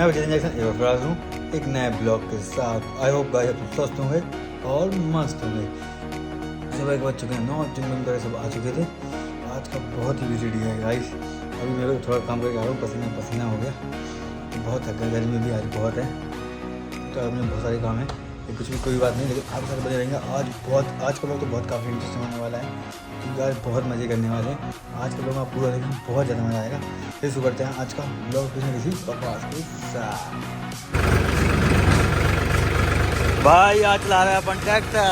मैं विजय जैक्सन एवरफ्राज हूँ एक नए ब्लॉग के साथ। आई होप गाइस आप स्वस्थ होंगे और मस्त होंगे। सुबह के बज चुके हैं 9, जिम वगैरह सब आ चुके थे। आज का बहुत ही बिजी डे है गाइस। अभी मेरे को थोड़ा काम करके आ रहा हूँ, पसीना पसीना हो गया, बहुत थक गया। गर्मी भी आज बहुत है, तो अब में बहुत सारे काम है, कुछ भी कोई बात नहीं, लेकिन आपके साथ बने रहेंगे। आज का ब्लॉग तो बहुत काफ़ी इंटरेस्टिंग होने वाला है, क्योंकि आज बहुत मज़े करने वाले हैं। आज के ब्लॉग में आप पूरा देखें, बहुत ज़्यादा मज़ा आएगा। फिर शुरू करते हैं आज का ब्लॉग किसी बकवास के साथ। भाई आज चला रहा है अपन ट्रैक्टर,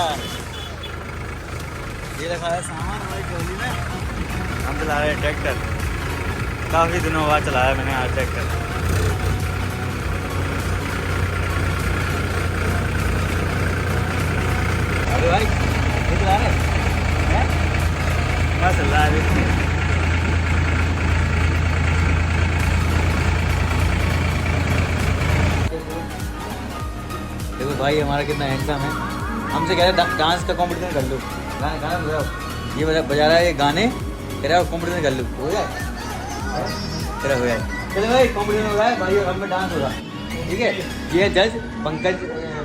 ये रखा है सामान हमारी ट्रॉली में। हम चला रहे हैं ट्रैक्टर, काफ़ी दिनों बाद चलाया मैंने आज ट्रैक्टर। अरे भाई ये चला रहे हैं, क्या चल रहा है? देखो भाई हमारा कितना हैंडसम है। हमसे कह रहे डांस का कंपटीशन कर लो, गाना बजाओ। ये बजा रहा है ये गाने, कह रहा है कंपटीशन कर लो, हो जाए कह रहा हो जाए। चलो भाई कंपटीशन हो रहा है भाई, अब में डांस होगा, ठीक है। ये है जज पंकज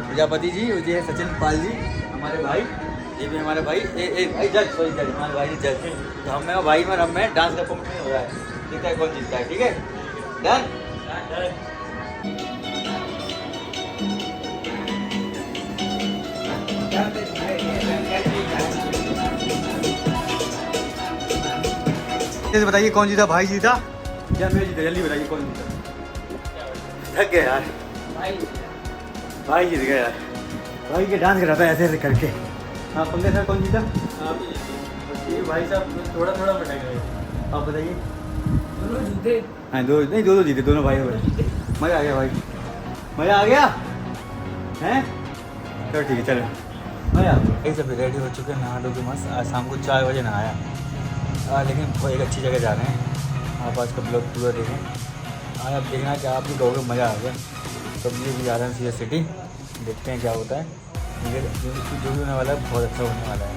प्रजापति जी, ये है सचिन पाल जी हमारे भाई, ये भी हमारे भाई। भाई जज सॉरी जज हमारे भाई जज। तो हमें भाई में हम में डांस का कंपटीशन हो रहा है, देखता है कौन जीतता है, ठीक है। डन। बताइए कौन जीता, भाई जीता या मैं जीता? जल्दी बताइए कौन जीता। थक गए यार, भाई जीत गया यार। भाई के डांस कर रहा था ऐसे ऐसे करके। हाँ पंकज सर कौन जीता? भाई साहब थोड़ा थोड़ा बटा गए। आप बताइए। दोनों जीते? हाँ दो जीते, दोनों भाई। मज़ा आ गया भाई, मज़ा आ गया हैं। चलो ठीक है, चलो मज़ा आ गया। सब रेडी हो चुके हैं, नहा धो के मस्त। आज शाम को 4 बजे नहाया, लेकिन बहुत एक अच्छी जगह जा रहे हैं। आप आज का ब्लॉग पूरा देखें। आज आप देखना कि आप भी कहोगे मज़ा आ गया। तो ये भी जा रहे हैं सीएस सिटी, देखते हैं क्या होता है। जो भी होने वाला है बहुत अच्छा होने वाला है।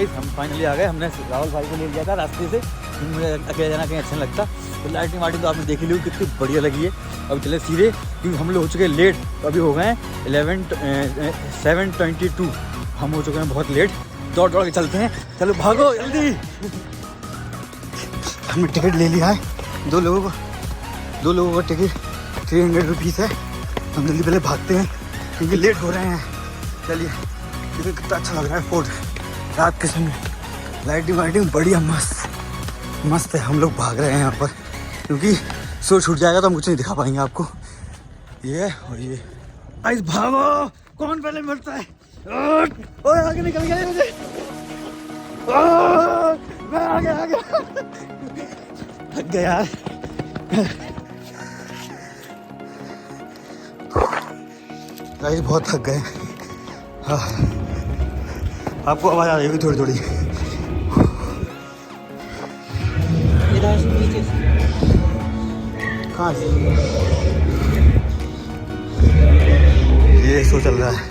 हम फाइनली आ गए। हमने राहुल भाई को ले लिया था रास्ते से, क्योंकि मुझे अकेले जाना कहीं अच्छा नहीं लगता। तो लाइटिंग वाइटिंग तो आपने देखी ली कितनी बढ़िया लगी है। अब चले सीधे, क्योंकि हम लोग हो चुके हैं लेट। तो अभी हो गए हैं 7:22, हम हो चुके हैं बहुत लेट। दौड़ के चलते हैं, चलो भागो जल्दी। हमने टिकट ले लिया है, दो लोगों का टिकट 300 रुपीज़ है। हम जल्दी पहले भागते हैं क्योंकि लेट हो रहे हैं। चलिए, क्योंकि कितना अच्छा लग रहा है फोर्ट रात के समय, लाइटिंग बढ़िया मस्त है। हम लोग भाग रहे हैं यहाँ पर, क्योंकि शो छूट जाएगा तो हम कुछ नहीं दिखा पाएंगे आपको। ये और ये आइस भागो, कौन पहले मरता है? ओए आगे निकल गया मुझे, मैं आगे थक गया यार। गाइस बहुत थक गए। हाँ आपको आवाज़ आ रही होगी थोड़ी थोड़ी। कहाँ से ये शो चल रहा है?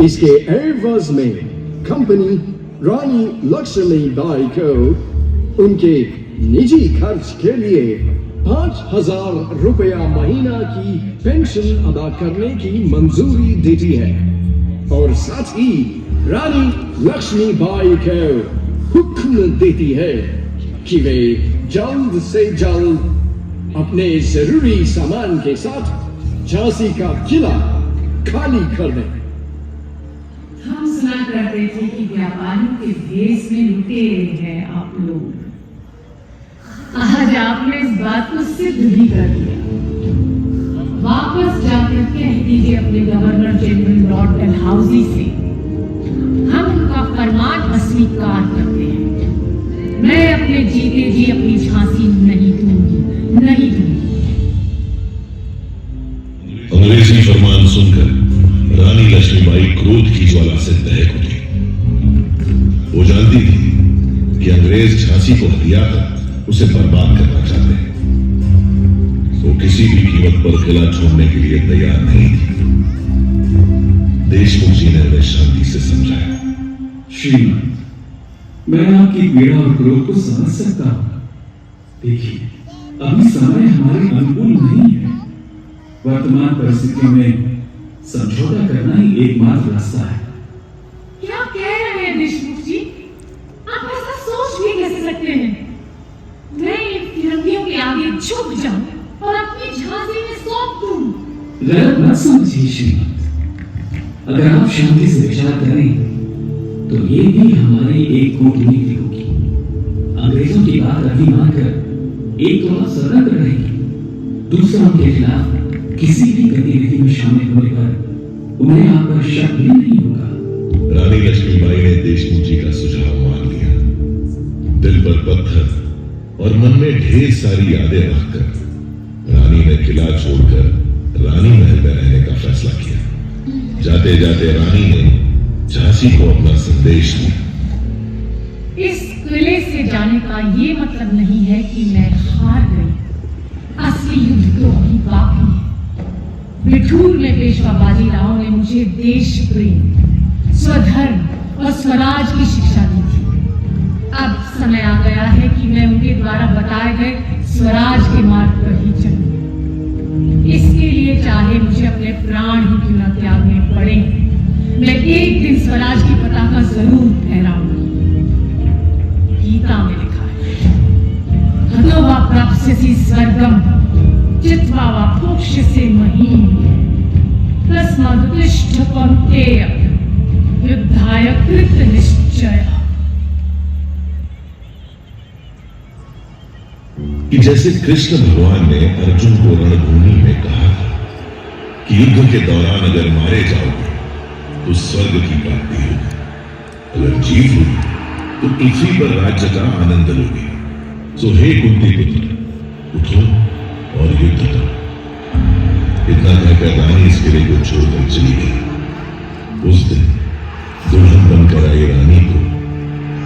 इसके एयरवर्स में कंपनी रानी लक्ष्मी बाई को उनके निजी खर्च के लिए 5,000 रुपया महीना की पेंशन अदा करने की मंजूरी देती है, और साथ ही रानी लक्ष्मी बाई को हुक्म देती है कि वे जल्द से जल्द अपने जरूरी सामान के साथ झांसी का किला खाली कर दें। हम सुना करते थे कि व्यापारियों के भेष में लुटेरे हैं आप लोग। आज आपने इस बात को सिद्ध भी कर दिया। वापस जाकर कह दीजिए अपने गवर्नर जनरल लॉर्ड डलहौजी से, हम उनका फरमान अस्वीकार करते हैं। मैं अपने जीते जी अपनी झांसी नहीं दूंगी। अंग्रेजी फरमान सुनकर रानी लक्ष्मीबाई क्रोध की ज्वाला से दहक उठी। वो जानती थी कि अंग्रेज झांसी झांसी को हथिया कर उसे बर्बाद करना चाहते हैं। वो किसी भी कीमत पर किला छोड़ने के लिए तैयार नहीं थी। देशमुख जी ने उन्हें शांति से समझाया। श्रीमान, मैं आपकी पीड़ा और क्रोध को समझ सकता हूं। देखिए, अभी समय हमारे अनुकूल नहीं है। वर्तमान परिस्थितियों में समझौता करना ही एकमात्र रास्ता है। क्या कह रहे हैं देशमुख जी? आप ऐसा सोच भी कैसे सकते हैं? मैं इन फिरंगियों के आगे झुक जाऊं और अपनी झांसी में सौंप दूं। गलत मत समझिए श्रीमान। अगर आप शांति से विचार करें तो ये भी हमारी एक कूटनीति होगी। अंग्रेजों की बात अभी मानकर एक तो आप सतर्क रहेंगे, दूसरा उनके खिलाफ किसी भी गतिविधि में शामिल होने पर उन्हें आप पर शक भी नहीं होगा। रानी लक्ष्मीबाई ने देशमुख जी का सुझाव मान लिया। दिल पर पत्थर और मन में ढेर सारी यादें रखकर रानी ने किला छोड़कर रानी महल में रहने का फैसला किया। जाते जाते रानी ने झांसी को अपना संदेश दिया। इस किले से जाने का ये मतलब नहीं है कि मैं हार गई। असली युद्ध तो अभी बाकी है। बिठूर में पेशवा बाजीराव ने मुझे देश प्रेम, स्वधर्म और स्वराज की शिक्षा दी थी। अब समय आ गया है कि मैं उनके द्वारा बताए गए स्वराज के मार्ग पर ही चलूं। इसके लिए चाहे मुझे अपने प्राण ही क्यों न त्यागने पड़े, मैं एक दिन स्वराज की पताका जरूर फहराऊंगी। गीता में लिखा है, हतो वा प्राप्स्यसि स्वर्गम जित्वा वा भोक्ष्यसे महीम् तस्मादुत्तिष्ठ कौन्तेय युद्धाय कृत निश्चय। कि जैसे कृष्ण भगवान ने अर्जुन को रणभूमि में कहा था कि युद्ध के दौरान अगर मारे जाओगे तो स्वर्ग की प्राप्ति होगी, अगर जीत हुई तो पृथ्वी पर राज्य का आनंद लोगे। सो हे कुंती पुत्र, उठो और युद्ध करो। इतना कहकर रानी इस किले को छोड़कर चली गई। उस दिन दुल्हन बनकर आई रानी को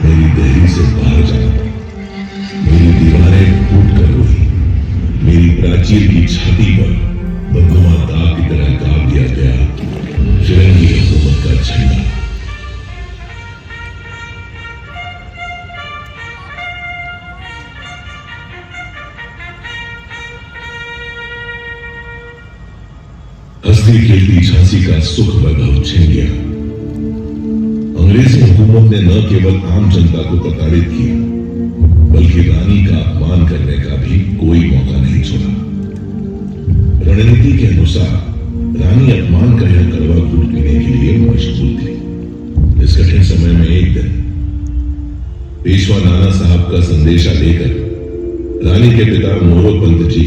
मेरी देहरी से बाहर जाना पड़ा। मेरी दीवारें फूट कर रोई। मेरी प्राचीर की छाती पर बदनुमा दाग की तरह दाग दिया गया फिरंगी हुकूमत का झंडा। हंसती खेलती झांसी का सुख वैभव छिन गया। अंग्रेजी हुकूमत ने न केवल आम जनता को प्रताड़ित किया बल्कि रानी का अपमान करने का भी कोई मौका नहीं छोड़ा। रणनीति के अनुसार रानी अपमान का यह कड़वा घूंट पीने के लिए मशगूल थी। इस कठिन समय में एक दिन पेशवा नाना साहब का संदेशा लेकर रानी के पिता मोरो पंत जी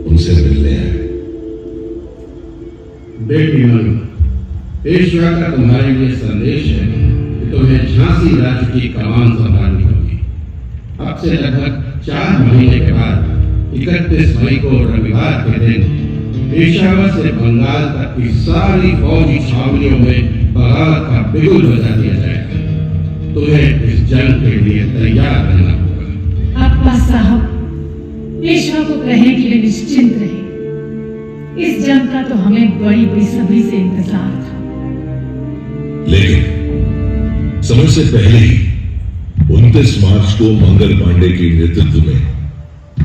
उनसे मिलने आए। बेटी मनु, पेशवा का तुम्हारे लिए संदेश है कि तुम्हें झांसी राज्य की कमान संभालनी होगी। अब से लगभग 4 महीने के बाद 31 मई को रविवार के दिन पेशावर से बंगाल तक की सारी फौजी छावनियों में बगावत का बिगुल बजा दिया जाएगा। तुम्हें इस जंग के लिए तैयार रहना होगा। अब्बा साहब, पेशवा को कहें कि वे निश्चिंत रहे। इस जंग का तो हमें बड़ी बेसब्री से इंतजार था। लेकिन समय से पहले ही 29 मार्च को मंगल पांडे के नेतृत्व में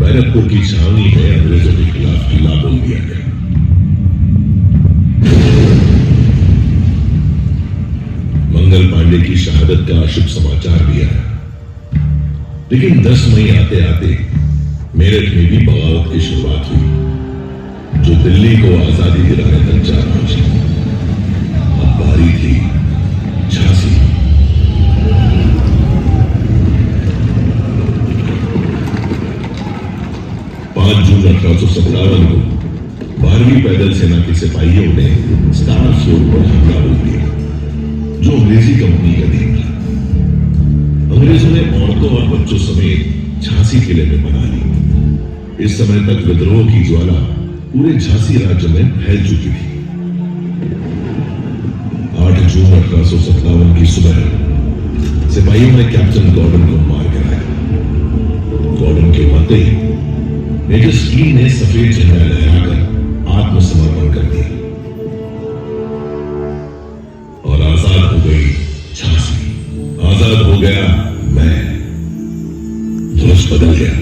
बैरकपुर की छावनी में अंग्रेजों के खिलाफ किला बोल दिया गया। मंगल पांडे की शहादत का शुभ समाचार भी आया। लेकिन 10 मई आते आते मेरठ में भी बगावत की शुरुआत हुई जो दिल्ली को आजादी दिलाने तक जा पहुंची। अब बारी थी झांसी। जून 1857 को 12वीं पैदल सेना के सिपाहियों ने स्टार फोर्ट पर हमला बोल दिया जो अंग्रेजी कंपनी का दिन था। अंग्रेजों ने औरतों और बच्चों समेत झांसी किले में बना ली। इस समय तक विद्रोह की ज्वाला पूरे झांसी राज्य में फैल चुकी थी। 8 जून 1857 की सुबह सिपाहियों ने कैप्टन गॉर्डन को मार गिराया वार्डन के होते ही मेजर स्टील ने सफेद झंडा लहराकर आत्मसमर्पण कर दिया और आजाद हो गई झांसी, आजाद हो गया मैं। ध्वज बदल गया।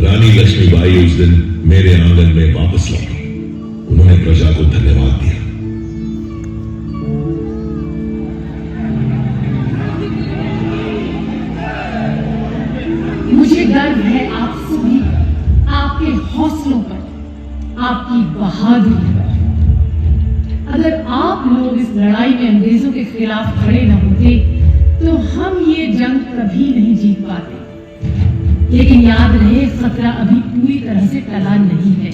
रानी लक्ष्मीबाई उस दिन मेरे आंगन में वापस लौटी। उन्होंने प्रजा को धन्यवाद दिया। मुझे गर्व है आप सभी, आपके हौसलों पर, आपकी बहादुरी पर। अगर आप लोग इस लड़ाई में अंग्रेजों के खिलाफ खड़े न होते तो हम ये जंग कभी नहीं जीत पाते। लेकिन याद रहे, खतरा अभी पूरी तरह से टला नहीं है।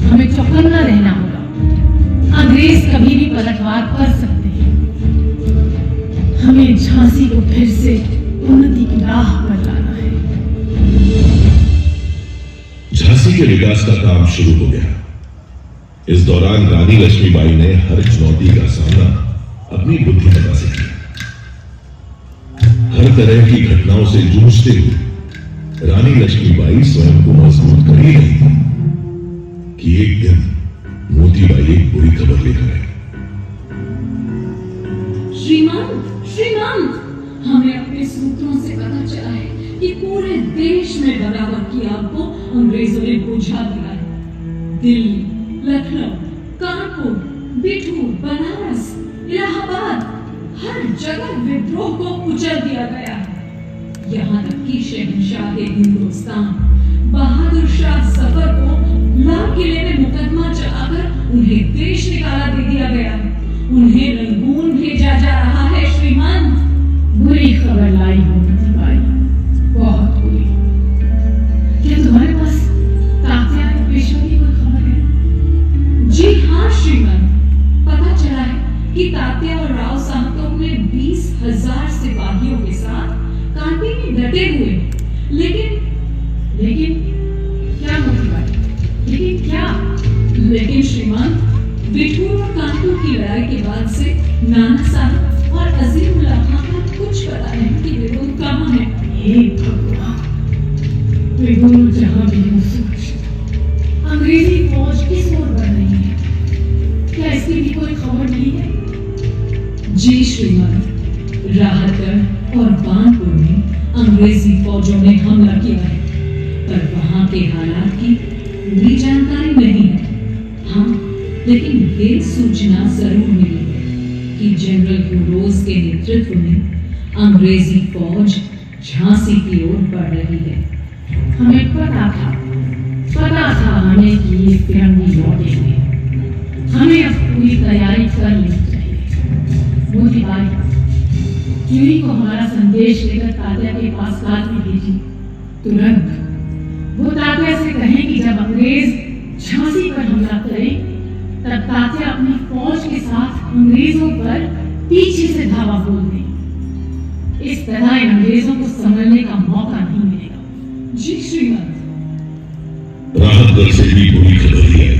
हमें चौकन्ना रहना होगा। अंग्रेज कभी भी पलटवार कर सकते हैं। हमें झांसी को फिर से उन्नति की राह पर लाना है। झांसी के विकास का काम शुरू हो गया। इस दौरान रानी लक्ष्मीबाई ने हर चुनौती का सामना अपनी बुद्धिमत्ता से किया। हर तरह की घटनाओं से जूझते हुए रानी लक्ष्मीबाई स्वयं को मजबूत कर ही रही थी कि एक दिन मोतीबाई एक बुरी खबर लेकर आई। श्रीमान, हमें अपने सूत्रों से पता चला है कि पूरे देश में बगावत की आग को अंग्रेजों ने बुझा दिया है। दिल्ली, लखनऊ, कानपुर, बिठूर, बनारस, इलाहाबाद, हर जगह विद्रोह को कुचल दिया गया है। यहाँ तक कि शहंशाह हिंदुस्तान बहादुर शाह जफर को लाल किले में मुकदमा चलाकर उन्हें देश निकाला दे दिया गया है। उन्हें रंगून भेजा जा रहा है। श्रीमान, बुरी खबर लाई हो मोतीबाई, बहुत बुरी। क्या तुम्हारे पास तात्या पेशवा की कोई खबर है? जी हाँ श्रीमान, पता चला है कि तात्या और राव साहब तो अपने 20,000 सिपाहियों के साथ कांटी में डटे हुए हैं। लेकिन क्या मोतीबाई, लेकिन क्या? लेकिन श्रीमान, बिठूर और कानपुर की लड़ाई के बाद से नाना साहब और अजीमुल्लाह खां को कुछ पता नहीं कि वे लोग कहाँ हैं। हे भगवान, वे दोनों जहां भी हो सोच, अंग्रेजी फौज किस ओर बढ़ रही है? क्या इसकी भी कोई खबर मिली है? जी श्रीमान, राहतगढ़ और बानपुर में अंग्रेजी फौजों ने हमला किया है, पर वहां के हालात की पूरी जानकारी नहीं है। हाँ, लेकिन ये सूचना जरूर मिली है कि जनरल ह्यूरोज के नेतृत्व में अंग्रेजी फौज झांसी की ओर बढ़ रही है। हमें पता था हमें कि ये तिरंगी लौटेंगे। हमें अब पूरी तैयारी कर लेनी चाहिए। मोतीबाई, क्यूरी को हमारा संदेश लेकर तात्या के पास कार में भेजी। तुरंत वो तात्या से कहें कि जब अंग्रेज झांसी पर हमला करें तब तात्या अपनी फौज के साथ अंग्रेजों पर पीछे से धावा बोल दें। इस तरह इन अंग्रेजों को संभलने का मौका नहीं मिलेगा। जी श्रीमान। राहतगढ़ से भी बुरी खबर ही आई।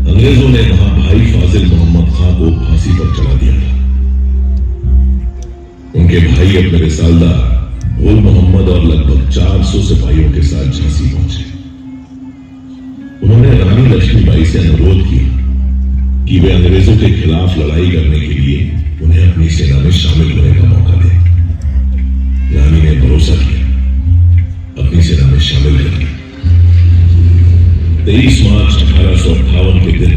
अंग्रेजों ने वहां भाई फाजिल मोहम्मद खां को फांसी पर चढ़ा दिया था। उनके भाई अपने रिसालदार गुल मोहम्मद और लगभग 400 सिपाहियों के साथ झांसी पहुंचे। उन्होंने रानी लक्ष्मीबाई से अनुरोध किया कि वे अंग्रेजों के खिलाफ लड़ाई करने के लिए उन्हें अपनी सेना में शामिल होने का मौका दें। रानी ने भरोसा किया, अपनी सेना में शामिल कर लिया। 23 मार्च 1858 के दिन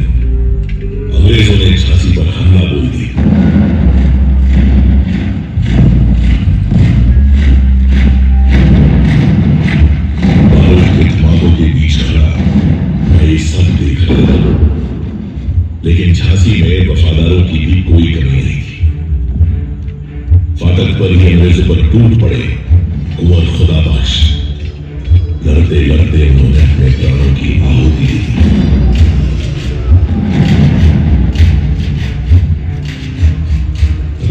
अंग्रेजों ने झांसी पर हमला बोल दिया। बारूद के धमाकों के बीच खड़ा मैं ये सब देख रहा था, लेकिन झांसी में वफादारों की भी कोई कमी नहीं थी। फाटक पर ही अंग्रेजों पर टूट पड़े कुंवर खुदाबख्श। लड़ते लड़ते उन्होंने अपने प्राणों की आहुति दी।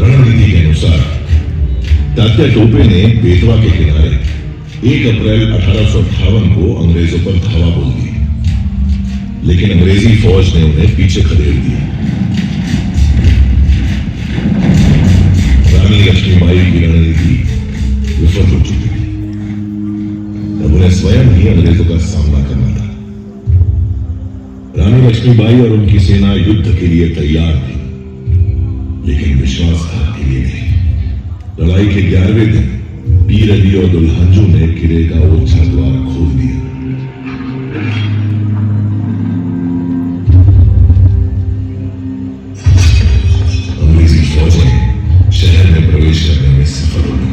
रणनीति के अनुसार तात्या टोपे ने बेतवा के किनारे 1 अप्रैल 1858 को अंग्रेजों पर धावा बोल दी, लेकिन अंग्रेजी फौज ने उन्हें पीछे खदेड़ दिया। रानी लक्ष्मीबाई की रणनीति विफल हो चुकी थी। स्वयं ही अंग्रेजों का सामना करना था। रानी लक्ष्मीबाई और उनकी सेना युद्ध के लिए तैयार थी, लेकिन विश्वासघात के लिए नहीं। लड़ाई के 11वें दिन पीर अली और दुल्हंजू ने किले का ओछा द्वार खोल दिया। अंग्रेजी फौजें शहर में प्रवेश करने में सफल हो गई।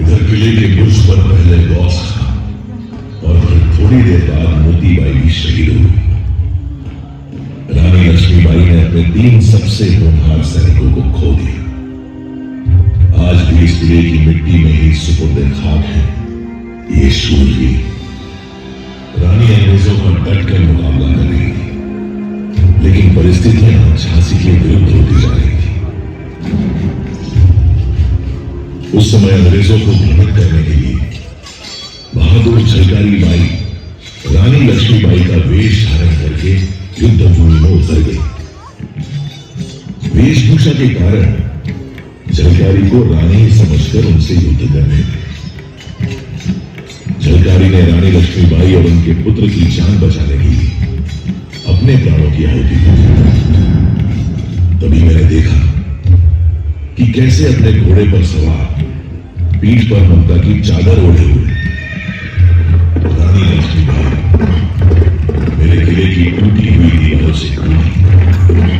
इधर किले के बुर्ज पर पहले गौस खां और फिर थोड़ी देर बाद मोतीबाई भी शहीद हो गई। रानी लक्ष्मीबाई ने अपने 3 सबसे होनहार सैनिकों को खो दिया। आज भी इस किले की मिट्टी में ही सुपुर्दे खाक है ये शूरवीर। रानी अंग्रेजों का डटकर मुकाबला कर रही थी, लेकिन परिस्थितियां झांसी के विरुद्ध होती जा रही थी। उस समय अंग्रेजों को भ्रमित करने के लिए बहादुर झलकारी बाई रानी लक्ष्मीबाई का वेश धारण करके युद्ध भूमि में उतर गई। वेशभूषा के कारण झलकारी को रानी समझकर उनसे युद्ध करने लगे। झलकारी ने रानी लक्ष्मीबाई और उनके पुत्र की जान बचाने के लिए अपने प्राणों की आहुति दी। तभी मैंने देखा कि कैसे अपने घोड़े पर सवार पीठ पर ममता की चादर ओढ़े हुए रानी लक्ष्मीबाई मेरे किले की टूटी हुई दीवारों से कूदी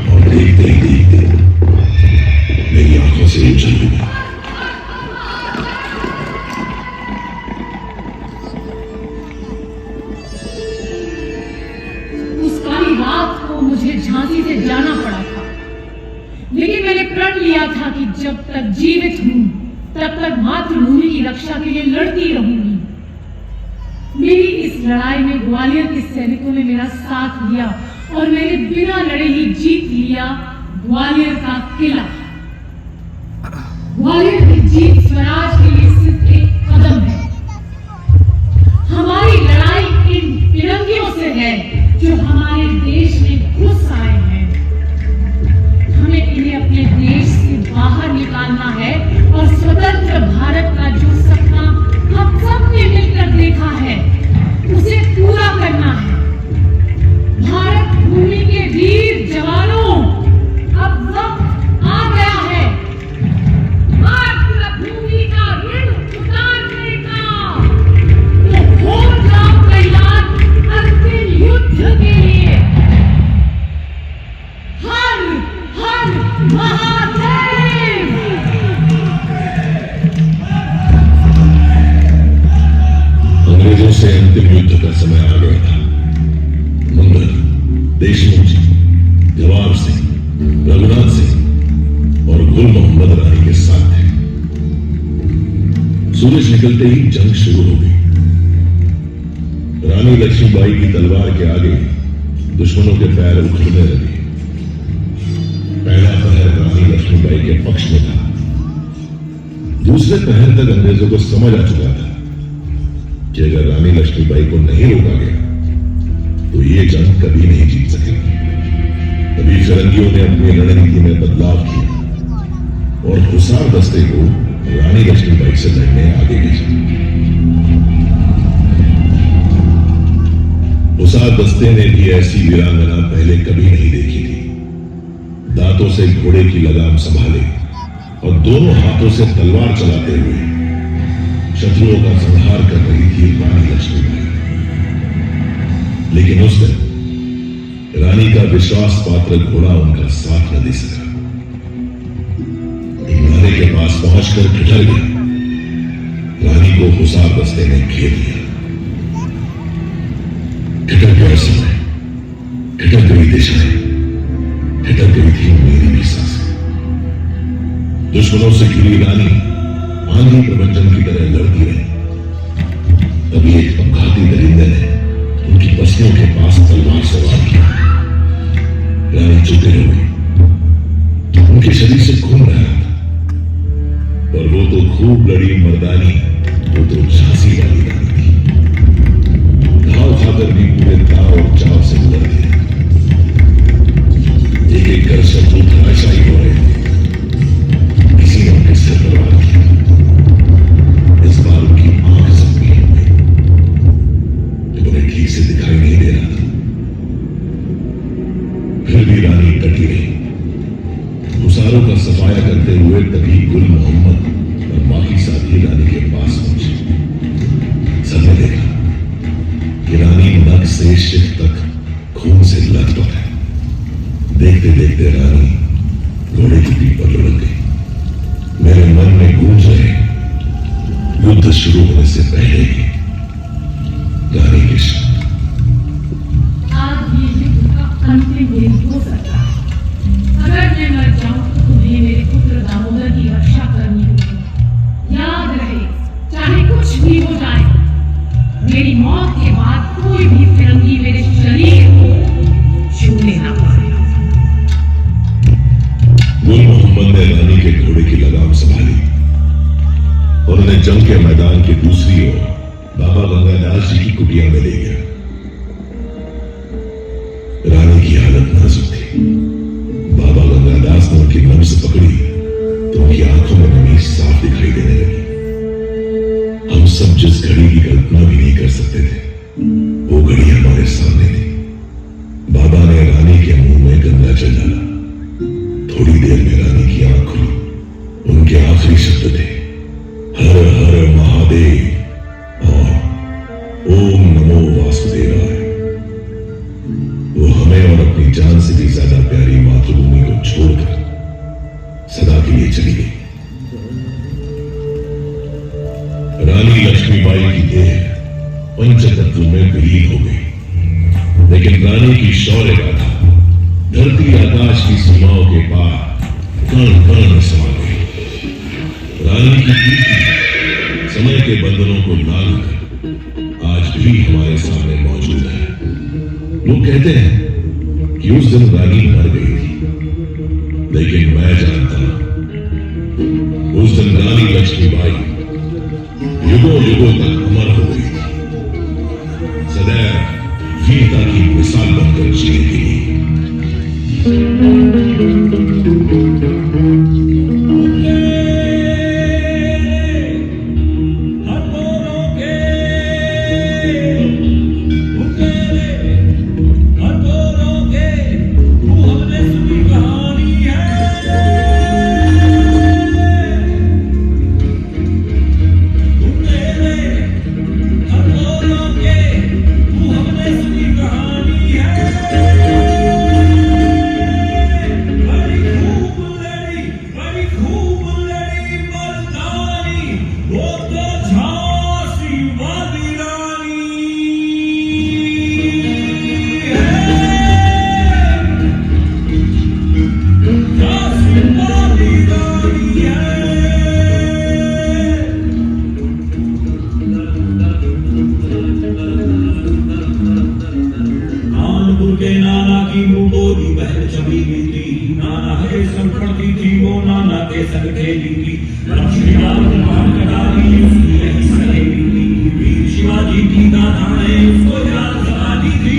और देखते ही देखते मेरी आंखों से उछल गई। उस काली रात को मुझे झांसी से जाना पड़ा था, लेकिन मैंने प्रण लिया था कि जब तक जीवित हूं तब तक मातृभूमि की रक्षा के लिए लड़ती रहूंगी। मेरी इस लड़ाई में ग्वालियर के सैनिकों ने मेरा साथ दिया और मैंने बिना लड़े ही जीत लिया ग्वालियर का किला। ग्वालियर की जीत स्वराज के लिए सिर्फ एक कदम है। हमारी लड़ाई इन फिरंगियों से है जो हमारे देश में घुस आए हैं। हमें इन्हें अपने देश से बाहर निकालना है और स्वतंत्र भारत का जो सपना हम सब ने मिलकर देखा है उसे पूरा करना है। भारत भूमि के वीर जवानों, अब वक्त आ गया है मातृभूमि का ऋण उतारने का। तो हो जाओ तैयार अंतिम युद्ध के लिए। हर हर महादेव। अंग्रेजों से अंतिम युद्ध का समय आ गया था। मुंदर, देशमुख जी, जवाहर सिंह, रघुनाथ सिंह और गुल मोहम्मद रानी के साथ थे। सूरज निकलते ही जंग शुरू हो गई। रानी लक्ष्मीबाई की तलवार के आगे दुश्मनों के पैर उखड़ने लगे। पहला पहर रानी लक्ष्मीबाई के पक्ष में था। दूसरे पहर तक अंग्रेजों को समझ आ चुका था कि अगर रानी लक्ष्मीबाई को नहीं रोका गया तो ये जंग कभी नहीं जीत सकेगी। तभी फिरंगियों ने अपनी रणनीति में बदलाव किया और हुसार दस्ते को रानी लक्ष्मीबाई से लड़ने आगे भेजा। हुसार दस्ते ने भी ऐसी वीरांगना पहले कभी नहीं देखी थी। दांतों से घोड़े की लगाम संभाले और दोनों हाथों से तलवार चलाते हुए शत्रुओं का संहार कर रही थी रानी लक्ष्मीबाई। लेकिन उस दिन रानी का विश्वास पात्र घोड़ा उनका साथ न दे सका। नाले के पास पहुंचकर ठिठर गया। रानी को हुसार दस्ते ने घेर लिया। ठिठर गया समय, ठिठर गई दिशाएं, ठिठर गई थी मेरी भी सांसें। दुश्मनों से घिरी रानी आंधी प्रबंधन की तरह लड़ती रही। तभी एक अपघाती दरिंदे ने उनकी बस्तियों के पास तलवार सवार किया। रानी चुपे हो गई। उनके शरीर से खून रह रहा था, पर वो तो खूब लड़ी मर्दानी, वो तो झांसी वाली रानी थी। घाव खाकर भी पूरे ताव और चाव से गुजर गए। एक एक कर शत्रु धराशायी हो रहे थे। किसी ने उनके सिर पर वार किया। इस बार उनकी आंख जख्मी हो गई। करती रही। गुसारों का सफाया करते हुए तभी गुल मोहम्मद और बाकी साथी रानी के पास पहुंचे। सबने देखा कि रानी नक से शिख तक खून से लथपथ है। देखते देखते रानी घोड़े की पीठ पर लुढ़क गई। मेरे मन में गूंज रहे युद्ध शुरू होने से पहले ही रानी के शब्द। आज ये युद्ध का अंतिम दिन हो सकता है। अगर मैं मर जाऊं तो तुम्हें मेरे पुत्र दामोदर की रक्षा करनी होगी। याद रहे, चाहे कुछ भी हो जाए, मेरी मौत के बाद कोई भी फिरंगी मेरे शरीर को छूने ना पाएगा। गुल मोहम्मद ने रानी के घोड़े की लगाम संभाली और उन्हें जंग के मैदान की दूसरी ओर बाबा गंगादास जी की कुटिया में ले गया। रानी की हालत नाजुक थी। बाबा गंगादास ने उनकी नब्ज पकड़ी तो उनकी आंखों में नमी साफ दिखाई देने लगी। हम सब जिस घड़ी की कल्पना भी नहीं कर सकते थे, वो घड़ी हमारे सामने थी। बाबा ने रानी के मुंह में गंगा जल डाला। थोड़ी देर में रानी की आंख खुली। उनके आखिरी शब्द थे हर हर महादेव और ओम नमो वासुदेवाय। वो हमें और अपनी जान से भी ज्यादा प्यारी मातृभूमि को छोड़कर सदा के लिए चली गई। रानी लक्ष्मीबाई की देह पंचतत्व में विलीन हो गई, लेकिन रानी की शौर्य गाथा धरती आकाश की सीमाओं के पार कण कण में समा गई। रानी की कीर्ति समय के बंधनों को लांघ कर आज भी हमारे सामने मौजूद है। लोग कहते हैं कि उस दिन रानी मर गई थी, लेकिन मैं जानता हूं उस दिन रानी लक्ष्मीबाई युगों युगों तक अमर हो गई थी, सदैव वीरता की मिसाल बनकर जिएगी। शिवाजी की दादाएं उसको याद कराती थी।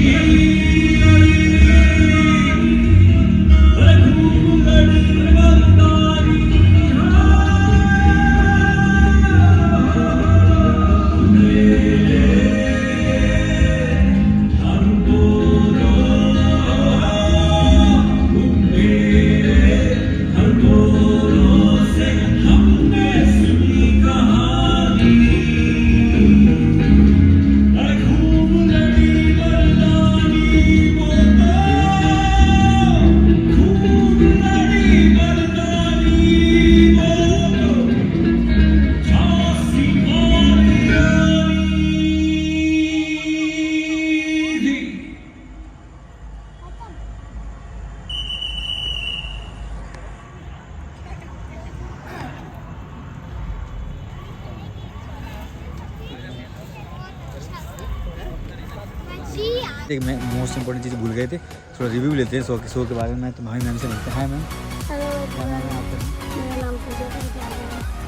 एक मैं मोस्ट इंपॉर्टेंट चीज़ भूल गए थे, थोड़ा रिव्यू लेते हैं शो के बारे में। तो भाई मैम से मिलते हैं। Hi ma'am. हेलो, क्या नाम है आपका? मेरा नाम पूजा है।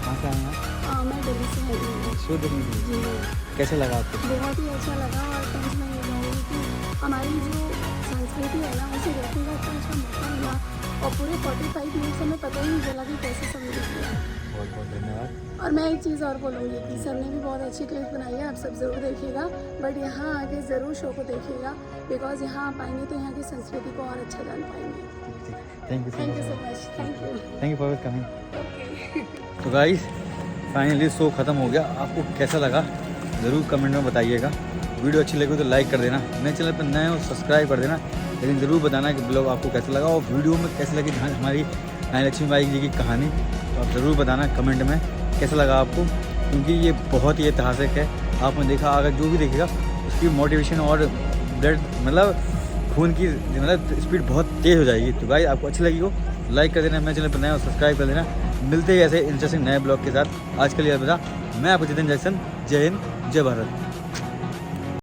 कहाँ से आए हैं आप? मैं दिल्ली से आई हूँ। शो देखने के लिए जी, कैसा लगा आपको? बहुत ही अच्छा लगा। और फ्रेंड्स मैं ये कहूँगी कि हमारी जो संस्कृति है ना, उसे देखने का इतना अच्छा मौका मिला और पूरे 45 मिनट्स हमें पता ही नहीं चला कि कैसे सब मिलती है। बहुत बहुत धन्यवाद। और मैं एक चीज़ और बोलूँगी कि सर ने भी बहुत अच्छी क्लिप बनाई है, आप सब ज़रूर देखिएगा, बट यहाँ आके ज़रूर शो को देखिएगा, बिकॉज यहाँ आप आएंगे तो यहाँ की संस्कृति को और अच्छा जान पाएंगे। Thank you so much. Thank you for coming. तो गाइस फाइनली शो ख़त्म हो गया। आपको कैसा लगा ज़रूर कमेंट में बताइएगा। वीडियो अच्छी लगी तो लाइक कर देना, मेरे चैनल पर नए हो सब्सक्राइब कर देना, लेकिन ज़रूर बताना कि ब्लॉग आपको कैसा लगा और वीडियो में कैसी लगी हमारी रानी लक्ष्मीबाई जी की कहानी। तो आप ज़रूर बताना कमेंट में कैसा लगा आपको, क्योंकि ये बहुत ही ऐतिहासिक है। आपने देखा, अगर जो भी देखेगा उसकी मोटिवेशन और ब्लड मतलब खून की मतलब स्पीड बहुत तेज़ हो जाएगी। तो गाइस आपको अच्छी लगी हो लाइक कर देना, मेरे चैनल पर नए हो सब्सक्राइब कर देना। मिलते ही ऐसे इंटरेस्टिंग नए ब्लॉग के साथ। आज के लिए अलविदा। मैं आपको जितेंद्र जैक्सन। जय हिंद, जय भारत।